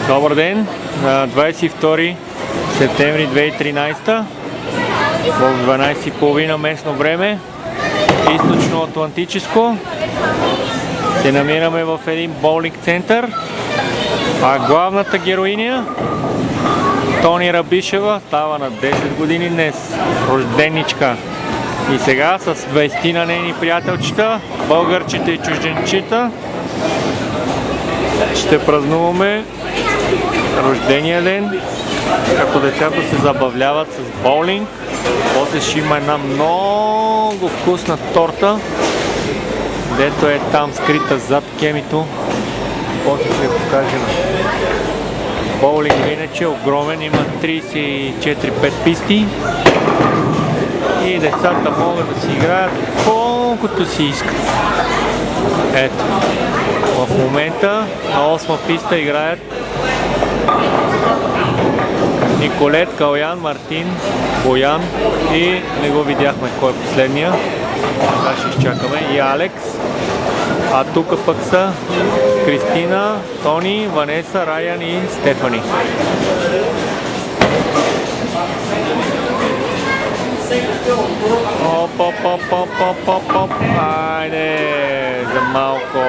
Добър ден! На 22 септември 2013 в 12:30 местно време, източно-атлантическо, се намираме в един боулинг център, а главната героиня Тони Рабишева става на 10 години днес, рожденичка. И сега с 20 на нейни приятелчета, българчета и чужденчета, ще празнуваме рождения ден, като децата се забавляват с боулинг. После ще има една много вкусна торта, дето е там скрита зад кемито. После ще я покажем. Боулинг иначе е огромен, има 34-5 писти и децата могат да си играят колкото си искат. Ето, в момента на 8-ма писта играят Николет, Калян, Мартин, Боян и не го видяхме кой е последния. Сега ще изчакаме. И Алекс. А тук пък са Кристина, Тони, Ванеса, Райан и Стефани. Оп, оп, оп, оп, оп, оп, оп. Айде, за малко.